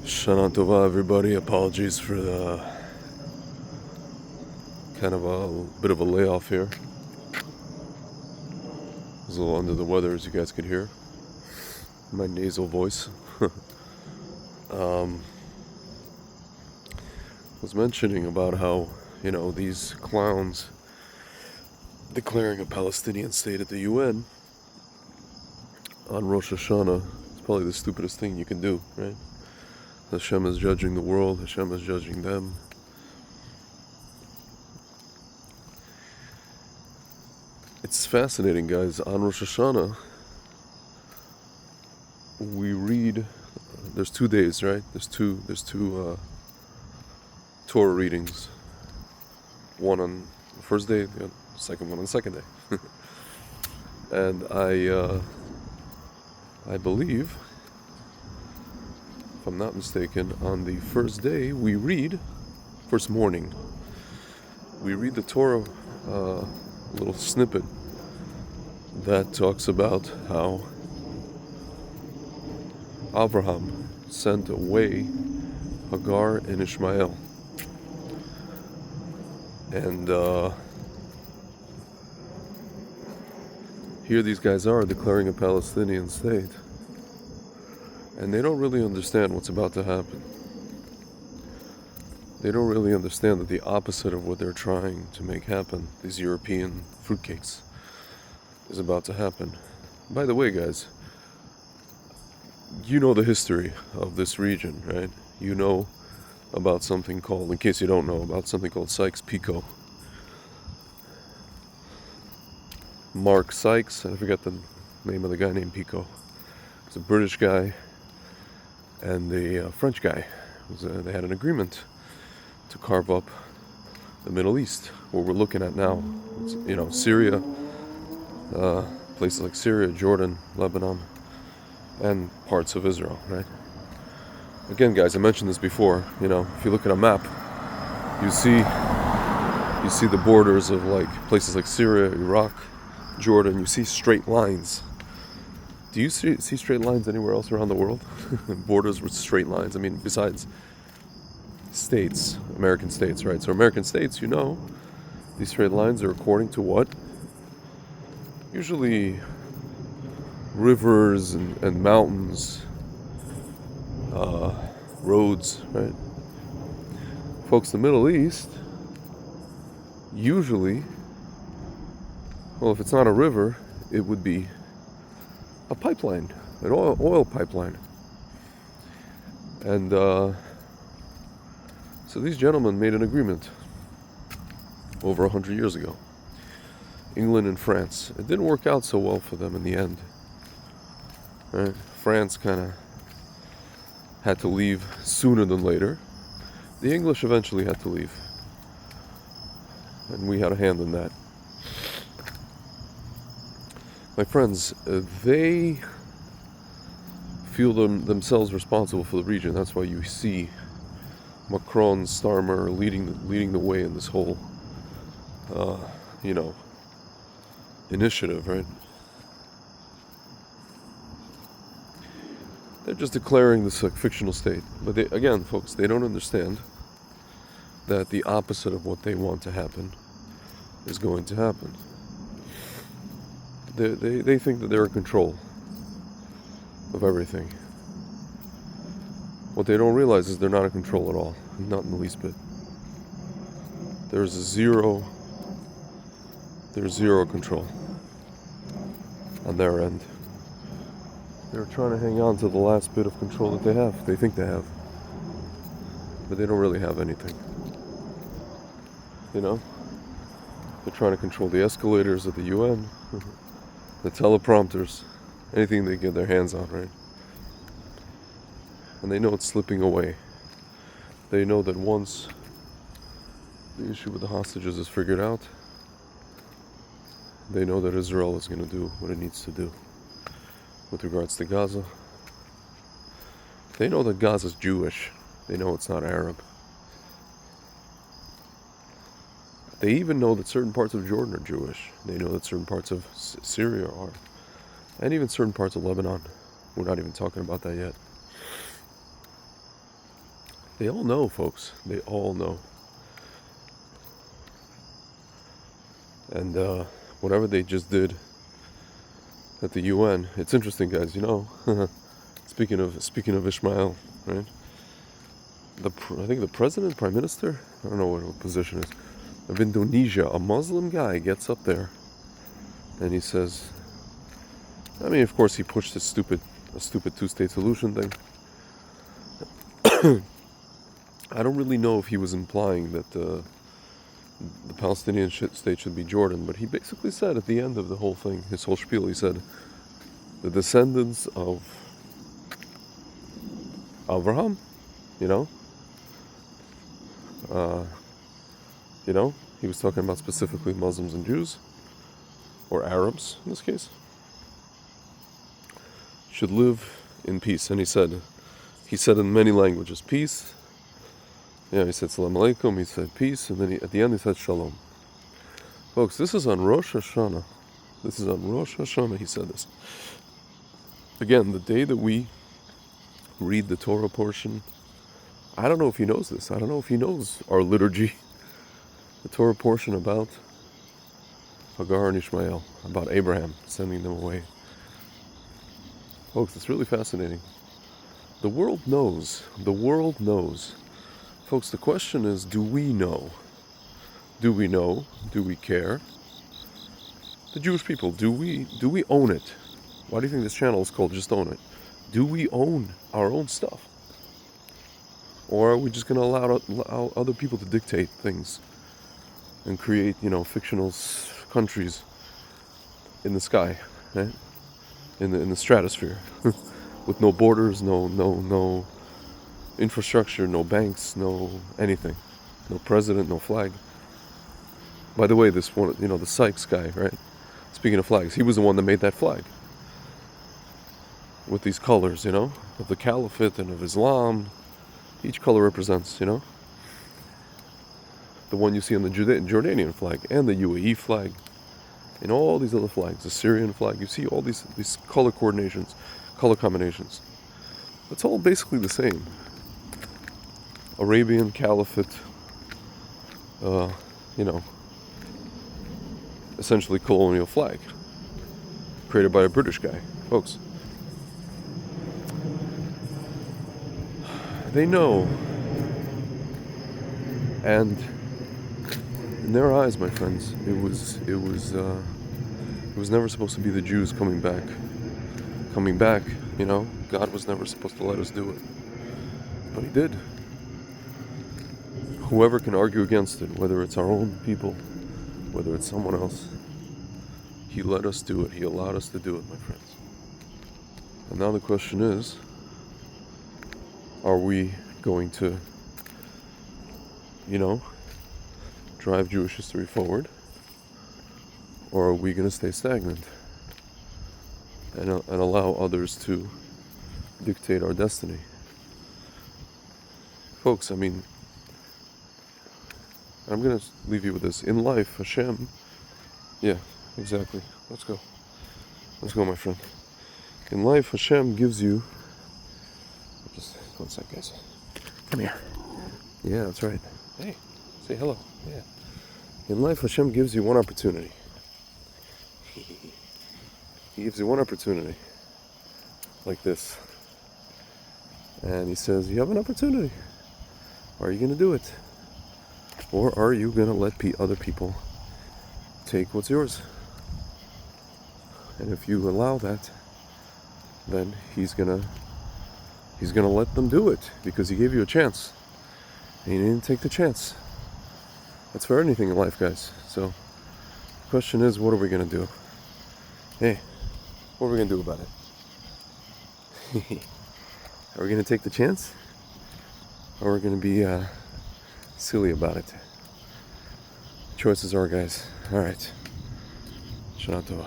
Shana Tova, everybody. Apologies for the kind of a bit of a layoff here. I was a little under the weather, as you guys could hear. My nasal voice. Was mentioning about how, these clowns declaring a Palestinian state at the UN on Rosh Hashana is probably the stupidest thing you can do, right? Hashem is judging the world, Hashem is judging them. It's fascinating, guys. On Rosh Hashana, we read, there's 2 days, right? There's two Torah readings. One on the first day, the second one on the second day. And I believe, if I'm not mistaken, on the first day first morning, we read the Torah, little snippet that talks about how Abraham sent away Hagar and Ishmael. And here these guys are declaring a Palestinian state. And they don't really understand what's about to happen. They don't really understand that the opposite of what they're trying to make happen, these European fruitcakes, is about to happen. By the way, guys, you know the history of this region, right? You know about something called, in case you don't know, about something called Sykes-Picot. Mark Sykes, I forget the name of the guy named Picot. He's a British guy and a French guy. They had an agreement to carve up the Middle East, what we're looking at now. It's, Syria, places like Syria, Jordan, Lebanon, and parts of Israel, right? Again, guys, I mentioned this before. If you look at a map, you see the borders of places like Syria, Iraq, Jordan. You see straight lines. Do you see straight lines anywhere else around the world? Borders with straight lines. I mean, besides states, American states, right? So American states, these straight lines are according to what? Usually rivers and mountains, roads, right? Folks, the Middle East, usually, well, if it's not a river, it would be a pipeline, an oil pipeline. And so these gentlemen made an agreement over 100 years ago. England and France. It didn't work out so well for them in the end. Right? France kind of had to leave sooner than later. The English eventually had to leave. And we had a hand in that. My friends, they feel themselves responsible for the region. That's why you see Macron, Starmer leading the way in this whole, initiative, right? They're just declaring this fictional state. But again, folks, they don't understand that the opposite of what they want to happen is going to happen. They think that they're in control of everything. What they don't realize is they're not in control at all. Not in the least bit. There's zero control on their end. They're trying to hang on to the last bit of control that they have. They think they have. But they don't really have anything. They're trying to control the escalators at the UN, the teleprompters, anything they get their hands on, right? And they know it's slipping away. They know that once the issue with the hostages is figured out, they know that Israel is going to do what it needs to do. With regards to Gaza, they know that Gaza is Jewish. They know it's not Arab. They even know that certain parts of Jordan are Jewish. They know that certain parts of Syria are. And even certain parts of Lebanon. We're not even talking about that yet. They all know, folks. They all know. And whatever they just did at the UN, it's interesting, guys. You know, speaking of Ishmael, right? I think the president, prime minister, I don't know what his position is, of Indonesia, a Muslim guy, gets up there and he says, I mean, of course, he pushed a stupid two-state solution thing. I don't really know if he was implying that the Palestinian state should be Jordan, but he basically said at the end of the whole thing, his whole spiel, he said, the descendants of Abraham, you know, he was talking about specifically Muslims and Jews, or Arabs in this case, should live in peace. And he said in many languages, peace. Yeah, he said salam alaikum, he said peace, and then at the end he said shalom. Folks, this is on Rosh Hashana. This is on Rosh Hashana he said this. Again, the day that we read the Torah portion, I don't know if he knows this. I don't know if he knows our liturgy. The Torah portion about Hagar and Ishmael, about Abraham sending them away. Folks, it's really fascinating. The world knows. The world knows. Folks, the question is, do we know? Do we know? Do we care? The Jewish people, do we own it? Why do you think this channel is called Just Own It? Do we own our own stuff? Or are we just going to allow other people to dictate things and create, fictional countries in the sky, right? In the stratosphere, with no borders, no infrastructure, no banks, no anything, no president, no flag. By the way, this one, the Sykes guy, right? Speaking of flags, he was the one that made that flag with these colors, of the Caliphate and of Islam. Each color represents, the one you see on the Jordanian flag and the UAE flag, and all these other flags, the Syrian flag. You see all these color combinations. It's all basically the same. Arabian Caliphate, essentially colonial flag, created by a British guy. Folks, they know, and in their eyes, my friends, it was never supposed to be the Jews coming back. God was never supposed to let us do it, but He did. Whoever can argue against it, whether it's our own people, whether it's someone else, He let us do it. He allowed us to do it, my friends. And now the question is, are we going to, drive Jewish history forward? Or are we going to stay stagnant and allow others to dictate our destiny? Folks, I'm going to leave you with this. In life, Hashem, yeah, exactly. Let's go, my friend. In life, Hashem gives you, just 1 sec, guys. Come here. Yeah, that's right. Hey, say hello. Yeah. In life, Hashem gives you one opportunity. He gives you one opportunity, like this. And He says, you have an opportunity. Are you going to do it? Or are you going to let other people take what's yours? And if you allow that, then He's gonna let them do it, because He gave you a chance. And you didn't take the chance. That's for anything in life, guys. So the question is, what are we going to do? Hey, what are we going to do about it? Are we going to take the chance? Or are we going to be silly about it? Choices are, guys. All right. Shana Tova.